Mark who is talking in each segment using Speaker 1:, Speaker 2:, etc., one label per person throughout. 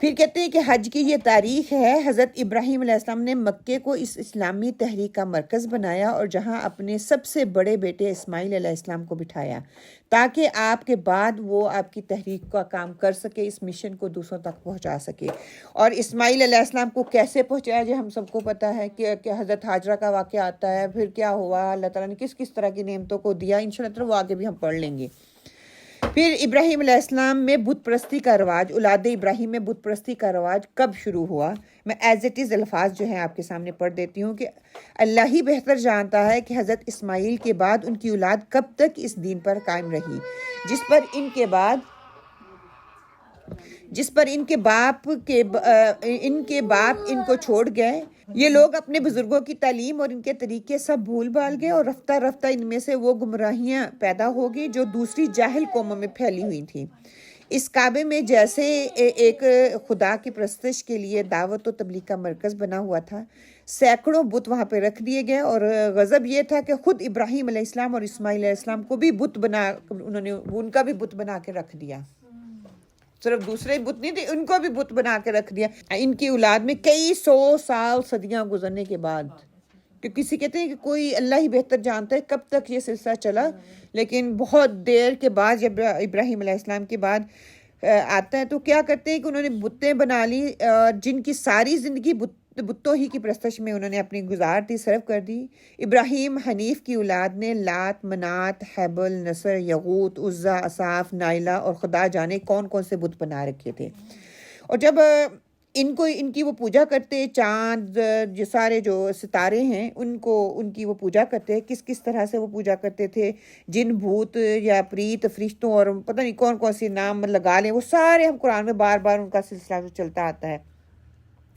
Speaker 1: پھر کہتے ہیں کہ حج کی یہ تاریخ ہے، حضرت ابراہیم علیہ السلام نے مکے کو اس اسلامی تحریک کا مرکز بنایا اور جہاں اپنے سب سے بڑے بیٹے اسماعیل علیہ السلام کو بٹھایا تاکہ آپ کے بعد وہ آپ کی تحریک کا کام کر سکے، اس مشن کو دوسروں تک پہنچا سکے۔ اور اسماعیل علیہ السلام کو کیسے پہنچایا جو ہم سب کو پتہ ہے کہ حضرت حاجرہ کا واقعہ آتا ہے، پھر کیا ہوا، اللہ تعالیٰ نے کس کس طرح کی نعمتوں کو دیا، انشاءاللہ تعالیٰ وہ آگے بھی ہم پڑھ لیں گے۔ پھر ابراہیم علیہ السلام میں بت پرستی کا رواج، اولاد ابراہیم میں بت پرستی کا رواج کب شروع ہوا؟ میں ایز اٹ از الفاظ جو ہیں آپ کے سامنے پڑھ دیتی ہوں کہ اللہ ہی بہتر جانتا ہے کہ حضرت اسماعیل کے بعد ان کی اولاد کب تک اس دین پر قائم رہی جس پر ان کے باپ ان کو چھوڑ گئے۔ یہ لوگ اپنے بزرگوں کی تعلیم اور ان کے طریقے سب بھول بھال گئے اور رفتہ رفتہ ان میں سے وہ گمراہیاں پیدا ہو گئی جو دوسری جاہل قوموں میں پھیلی ہوئی تھیں۔ اس کعبے میں جیسے ایک خدا کی پرستش کے لیے دعوت و تبلیغ کا مرکز بنا ہوا تھا، سینکڑوں بت وہاں پہ رکھ دیے گئے، اور غضب یہ تھا کہ خود ابراہیم علیہ السلام اور اسماعیل علیہ السلام کو بھی انہوں نے ان کا بھی بت بنا کے رکھ دیا۔ صرف دوسرے بت نہیں تھے، ان کو بھی بت بنا کے رکھ دیا۔ ان کی اولاد میں کئی سو سال، صدیاں گزرنے کے بعد، کہ کسی کہتے ہیں کہ کوئی اللہ ہی بہتر جانتا ہے کب تک یہ سلسلہ چلا، لیکن بہت دیر کے بعد جب ابراہیم علیہ السلام کے بعد آتا ہے تو کیا کرتے ہیں کہ انہوں نے بتیں بنا لی، جن کی ساری زندگی بتوں ہی کی پرستش میں انہوں نے اپنی گزار دی، صرف کر دی۔ ابراہیم حنیف کی اولاد نے لات، منات، حبل، نصر، یغوت، عزا، اساف، نائلہ اور خدا جانے کون کون سے بت بنا رکھے تھے۔ اور جب ان کی وہ پوجا کرتے، چاند، جو سارے جو ستارے ہیں ان کی وہ پوجا کرتے، کس طرح سے وہ پوجا کرتے تھے، جن بھوت یا پریت فرشتوں اور پتہ نہیں کون کون سی نام لگا لیں، وہ سارے ہم قرآن میں بار بار ان کا سلسلہ جو چلتا آتا ہے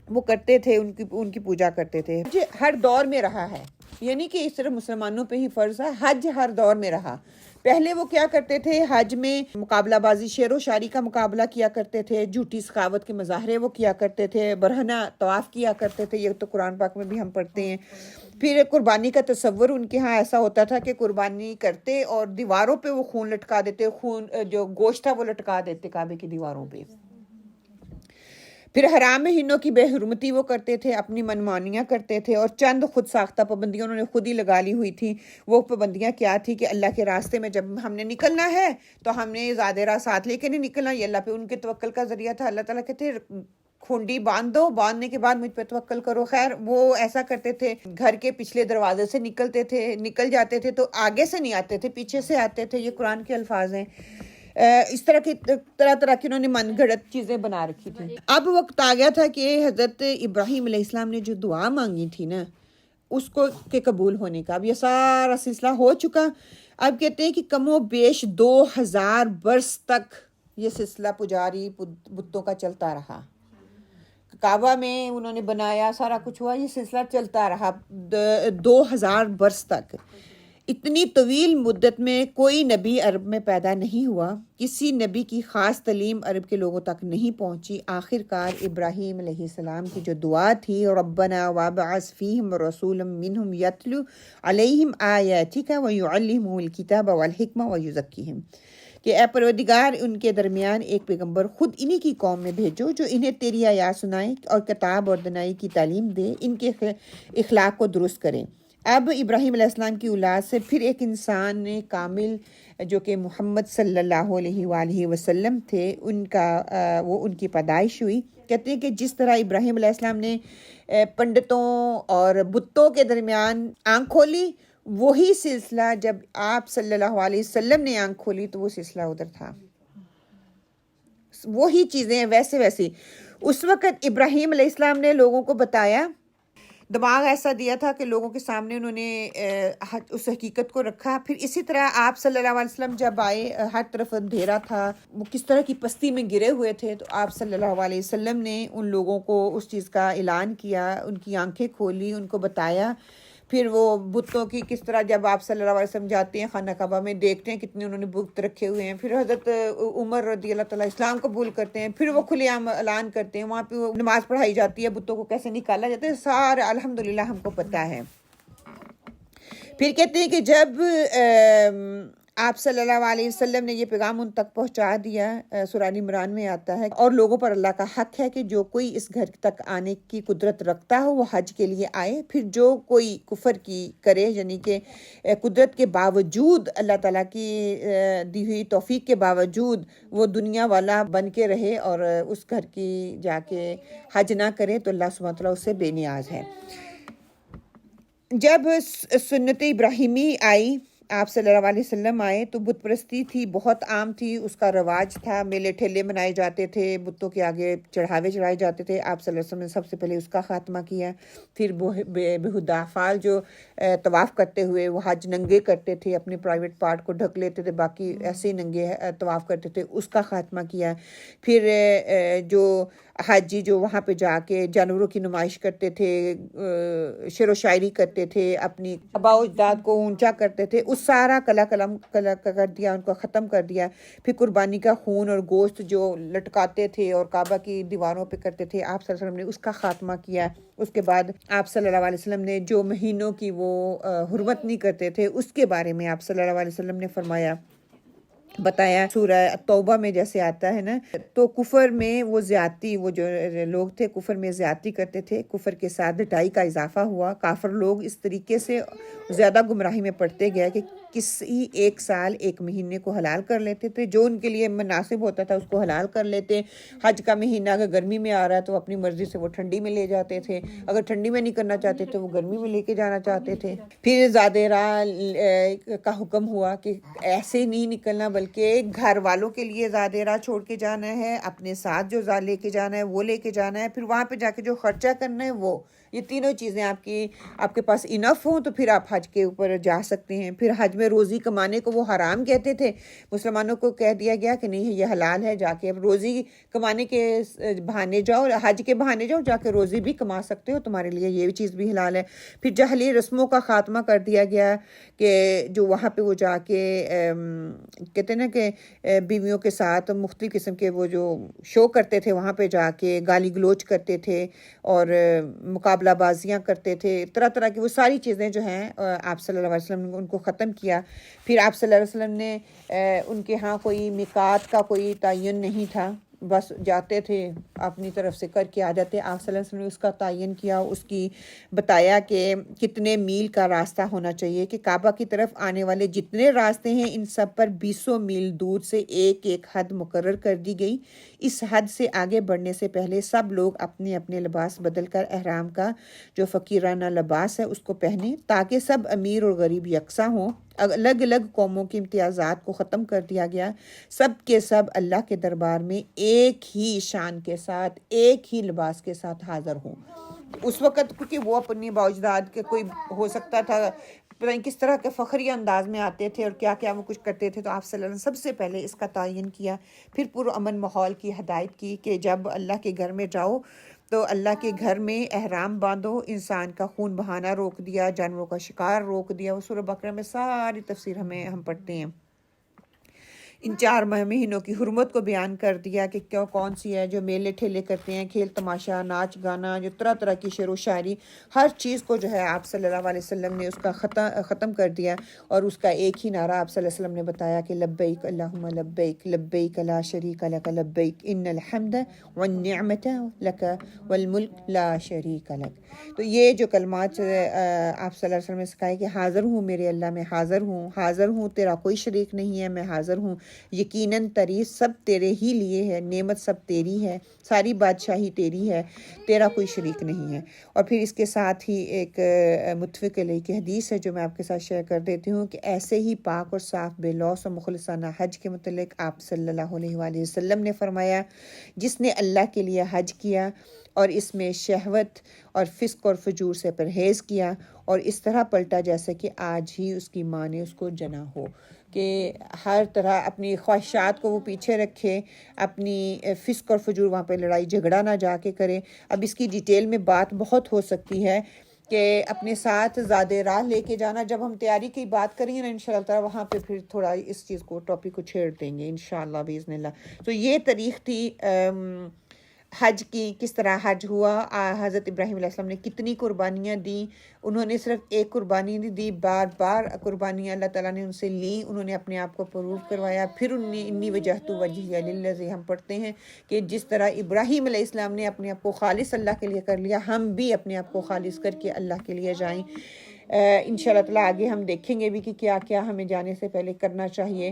Speaker 1: وہ کرتے تھے، ان کی پوجا کرتے تھے۔ حج ہر دور میں رہا ہے، یعنی کہ صرف مسلمانوں پہ ہی فرض ہے، حج ہر دور میں رہا۔ پہلے وہ کیا کرتے تھے، حج میں مقابلہ بازی، شعر و شاعری کا مقابلہ کیا کرتے تھے، جھوٹی سخاوت کے مظاہرے وہ کیا کرتے تھے، برہنہ طواف کیا کرتے تھے، یہ تو قرآن پاک میں بھی ہم پڑھتے ہیں۔ پھر قربانی کا تصور ان کے ہاں ایسا ہوتا تھا کہ قربانی کرتے اور دیواروں پہ وہ خون لٹکا دیتے، خون جو گوشت تھا وہ لٹکا دیتے کعبے کی دیواروں پہ۔ پھر حرام مہینوں کی بے حرمتی وہ کرتے تھے، اپنی منمانیاں کرتے تھے، اور چند خود ساختہ پابندیاں انہوں نے خود ہی لگا لی ہوئی تھی۔ وہ پابندیاں کیا تھی کہ اللہ کے راستے میں جب ہم نے نکلنا ہے تو ہم نے زیادہ راہ ساتھ لے کے نہیں نکلنا، یہ اللہ پہ ان کے توکل کا ذریعہ تھا۔ اللہ تعالیٰ کہتے کھنڈی باندھ دو، باندھنے کے بعد مجھ پہ توکل کرو۔ خیر وہ ایسا کرتے تھے، گھر کے پچھلے دروازے سے نکل جاتے تھے تو آگے سے نہیں آتے تھے، پیچھے سے آتے تھے، یہ قرآن کے الفاظ ہیں۔ اس طرح کی طرح کی انہوں نے من گھڑت چیزیں بنا رکھی تھی۔ اب وقت آ گیا تھا کہ حضرت ابراہیم علیہ السلام نے جو دعا مانگی تھی نا اس کو کے قبول ہونے کا، اب یہ سارا سلسلہ ہو چکا۔ اب کہتے ہیں کہ کم و بیش 2000 برس تک یہ سلسلہ پجاری بتوں کا چلتا رہا۔ کعبہ میں انہوں نے بنایا، سارا کچھ ہوا، یہ سلسلہ چلتا رہا 2000 برس تک۔ اتنی طویل مدت میں کوئی نبی عرب میں پیدا نہیں ہوا، کسی نبی کی خاص تعلیم عرب کے لوگوں تک نہیں پہنچی۔ آخر کار ابراہیم علیہ السلام کی جو دعا تھی، ربنا وابعث فیہم رسولا منہم یتلو علیہم آیاتک ویعلمہم الکتاب والحکمہ ویزکیہم، کہ اے پروردگار ان کے درمیان ایک پیغمبر خود انہی کی قوم میں بھیجو جو انہیں تیری آیات سنائے اور کتاب اور دانائی کی تعلیم دے، ان کے اخلاق کو درست کریں۔ اب ابراہیم علیہ السلام کی اولاد سے پھر ایک انسان کامل جو کہ محمد صلی اللہ علیہ وآلہ وسلم تھے، ان کی پیدائش ہوئی۔ کہتے ہیں کہ جس طرح ابراہیم علیہ السلام نے پنڈتوں اور بتوں کے درمیان آنکھ کھولی، وہی سلسلہ جب آپ صلی اللہ علیہ وسلم نے آنکھ کھولی تو وہ سلسلہ ادھر تھا، وہی چیزیں ویسے۔ اس وقت ابراہیم علیہ السلام نے لوگوں کو بتایا، دماغ ایسا دیا تھا کہ لوگوں کے سامنے انہوں نے اس حقیقت کو رکھا۔ پھر اسی طرح آپ صلی اللہ علیہ وسلم جب آئے، ہر طرف اندھیرا تھا، وہ کس طرح کی پستی میں گرے ہوئے تھے، تو آپ صلی اللہ علیہ وسلم نے ان لوگوں کو اس چیز کا اعلان کیا، ان کی آنکھیں کھولی، ان کو بتایا۔ پھر وہ بتوں کی کس طرح جب آپ صلی اللہ علیہ وسلم جاتے ہیں خانہ کعبہ میں، دیکھتے ہیں کتنے انہوں نے بت رکھے ہوئے ہیں۔ پھر حضرت عمر رضی اللہ تعالیٰ اسلام قبول کرتے ہیں، پھر وہ کھلے عام اعلان کرتے ہیں، وہاں پہ وہ نماز پڑھائی جاتی ہے، بتوں کو کیسے نکالا جاتا ہے، سارا الحمدللہ ہم کو پتہ ہے۔ پھر کہتے ہیں کہ جب آپ صلی اللہ علیہ وسلم نے یہ پیغام ان تک پہنچا دیا، سورہ آل عمران میں آتا ہے، اور لوگوں پر اللہ کا حق ہے کہ جو کوئی اس گھر تک آنے کی قدرت رکھتا ہو وہ حج کے لیے آئے، پھر جو کوئی کفر کی کرے، یعنی کہ قدرت کے باوجود، اللہ تعالیٰ کی دی ہوئی توفیق کے باوجود وہ دنیا والا بن کے رہے اور اس گھر کی جا کے حج نہ کرے، تو اللہ سبحانہ وتعالیٰ اس سے بے نیاز ہے۔ جب سنت ابراہیمی آئی، آپ صلی اللہ علیہ وسلم آئے، تو بت پرستی تھی، بہت عام تھی، اس کا رواج تھا، میلے ٹھیلے منائے جاتے تھے، بتوں کے آگے چڑھاوے چڑھائے جاتے تھے۔ آپ صلی اللہ علیہ وسلم نے سب سے پہلے اس کا خاتمہ کیا۔ پھر بےہودہ افعال جو طواف کرتے ہوئے وہ حج ننگے کرتے تھے، اپنے پرائیویٹ پارٹ کو ڈھک لیتے تھے، باقی ایسے ہی ننگے طواف کرتے تھے، اس کا خاتمہ کیا۔ پھر جو حاجی جو وہاں پہ جا کے جانوروں کی نمائش کرتے تھے، شعر و شاعری کرتے تھے، اپنی آباء و اجداد کو اونچا کرتے تھے، اس سارا کلا کر دیا، ان کو ختم کر دیا۔ پھر قربانی کا خون اور گوشت جو لٹکاتے تھے اور کعبہ کی دیواروں پہ کرتے تھے، آپ صلی اللہ علیہ وسلم نے اس کا خاتمہ کیا۔ اس کے بعد آپ صلی اللہ علیہ وسلم نے جو مہینوں کی وہ حرمت نہیں کرتے تھے، اس کے بارے میں آپ صلی اللہ علیہ وسلم نے بتایا۔ سورہ توبہ میں جیسے آتا ہے نا، تو کفر میں وہ زیادتی، وہ جو لوگ تھے کفر میں زیادتی کرتے تھے، کفر کے ساتھ ڈٹائی کا اضافہ ہوا، کافر لوگ اس طریقے سے زیادہ گمراہی میں پڑتے گئے کہ کسی ایک سال ایک مہینے کو حلال کر لیتے تھے، جو ان کے لیے مناسب ہوتا تھا اس کو حلال کر لیتے۔ حج کا مہینہ اگر گرمی میں آ رہا ہے تو اپنی مرضی سے وہ ٹھنڈی میں لے جاتے تھے، اگر ٹھنڈی میں نہیں کرنا چاہتے تو وہ گرمی میں لے کے جانا چاہتے تھے۔ پھر زیادہ راہ کا حکم ہوا کہ ایسے نہیں نکلنا، بلکہ گھر والوں کے لیے زیادہ راہ چھوڑ کے جانا ہے، اپنے ساتھ جو لے کے جانا ہے وہ لے کے جانا ہے، پھر وہاں پہ جا کے جو خرچہ کرنا ہے وہ، یہ تینوں چیزیں آپ کے پاس انف ہوں تو پھر آپ حج کے اوپر جا سکتے ہیں۔ پھر حج میں روزی کمانے کو وہ حرام کہتے تھے، مسلمانوں کو کہہ دیا گیا کہ نہیں یہ حلال ہے، جا کے اب روزی کمانے کے بہانے جاؤ، حج کے بہانے جاؤ، جا کے روزی بھی کما سکتے ہو، تمہارے لیے یہ چیز بھی حلال ہے۔ پھر جاہلی رسموں کا خاتمہ کر دیا گیا کہ جو وہاں پہ وہ جا کے کہتے ہیں نا کہ بیویوں کے ساتھ مختلف قسم کے وہ جو شو کرتے تھے، وہاں پہ جا کے گالی گلوچ کرتے تھے اور مقابلہ بازیاں کرتے تھے، طرح طرح کی وہ ساری چیزیں جو ہیں آپ صلی اللہ علیہ وسلم نے ان کو ختم کیا۔ پھر آپ صلی اللہ علیہ وسلم نے ان کے ہاں کوئی میقات کا کوئی تعین نہیں تھا، بس جاتے تھے اپنی طرف سے کر کے آ جاتے۔ آپ صلی اللہ علیہ وسلم نے اس کا تعین کیا، اس کی بتایا کہ کتنے میل کا راستہ ہونا چاہیے، کہ کعبہ کی طرف آنے والے جتنے راستے ہیں ان سب پر 200 میل دور سے ایک ایک حد مقرر کر دی گئی۔ اس حد سے آگے بڑھنے سے پہلے سب لوگ اپنے اپنے لباس بدل کر احرام کا جو فقیرانہ لباس ہے اس کو پہنیں، تاکہ سب امیر اور غریب یکساں ہوں۔ الگ الگ قوموں کے امتیازات کو ختم کر دیا گیا، سب کے سب اللہ کے دربار میں ایک ہی شان کے ساتھ، ایک ہی لباس کے ساتھ حاضر ہوں۔ اس وقت کیونکہ وہ اپنی باوجداد کے کوئی ہو سکتا تھا پتہ نہیں کس طرح کے فخری انداز میں آتے تھے اور کیا کیا وہ کچھ کرتے تھے، تو آپ صلی اللہ علیہ وسلم سب سے پہلے اس کا تعین کیا، پھر پرامن ماحول کی ہدایت کی کہ جب اللہ کے گھر میں جاؤ تو اللہ کے گھر میں احرام باندھو، انسان کا خون بہانا روک دیا، جانوروں کا شکار روک دیا۔ وہ سورہ بقرہ میں ساری تفسیر ہم پڑھتے ہیں۔ ان 4 مہینوں کی حرمت کو بیان کر دیا کہ کون سی ہے، جو میلے ٹھیلے کرتے ہیں، کھیل تماشا، ناچ گانا، جو طرح طرح کی شعر و شاعری، ہر چیز کو جو ہے آپ صلی اللہ علیہ وسلم نے اس کا ختم کر دیا، اور اس کا ایک ہی نعرہ آپ صلی اللہ علیہ وسلم نے بتایا کہ لبیک اللہم لبیک، لبیک لا شریک لک لبیک، ان الحمد والنعمت لک والملک لا شریک لک۔ تو یہ جو کلمات آپ صلی اللہ علیہ وسلم نے سکھائے کہ حاضر ہوں میرے اللہ، میں حاضر ہوں، حاضر ہوں، تیرا کوئی شریک نہیں ہے، میں حاضر ہوں، یقیناً تعریف سب تیرے ہی لیے ہے، نعمت سب تیری ہے، ساری بادشاہی تیری ہے، تیرا کوئی شریک نہیں ہے۔ اور پھر اس کے ساتھ ہی ایک متفق علیہ کی حدیث ہے جو میں آپ کے ساتھ شیئر کر دیتی ہوں کہ ایسے ہی پاک اور صاف بے لوث و مخلصانہ حج کے متعلق آپ صلی اللہ علیہ وآلہ وسلم نے فرمایا، جس نے اللہ کے لیے حج کیا اور اس میں شہوت اور فسق اور فجور سے پرہیز کیا اور اس طرح پلٹا جیسا کہ آج ہی اس کی ماں نے اس کو جنا ہو، کہ ہر طرح اپنی خواہشات کو وہ پیچھے رکھے، اپنی فسق اور فجور وہاں پہ لڑائی جھگڑا نہ جا کے کرے۔ اب اس کی ڈیٹیل میں بات بہت ہو سکتی ہے کہ اپنے ساتھ زیادہ راہ لے کے جانا، جب ہم تیاری کی بات کریں گے نا انشاءاللہ تعالی، وہاں پہ پھر تھوڑا اس چیز کو ٹاپک کو چھیڑ دیں گے انشاءاللہ باذن اللہ۔ تو یہ تاریخ تھی حج کی، کس طرح حج ہوا، حضرت ابراہیم علیہ السلام نے کتنی قربانیاں دیں، انہوں نے صرف ایک قربانی نہیں دی، بار بار قربانیاں اللہ تعالیٰ نے ان سے لیں، انہوں نے اپنے آپ کو پروو کروایا، پھر انہوں نے انی وجہت وجہی للذی ہم پڑھتے ہیں کہ جس طرح ابراہیم علیہ السلام نے اپنے آپ کو خالص اللہ کے لیے کر لیا، ہم بھی اپنے آپ کو خالص کر کے اللہ کے لیے جائیں۔ انشاءاللہ تعالیٰ آگے ہم دیکھیں گے بھی کہ کیا کیا ہمیں جانے سے پہلے کرنا چاہیے۔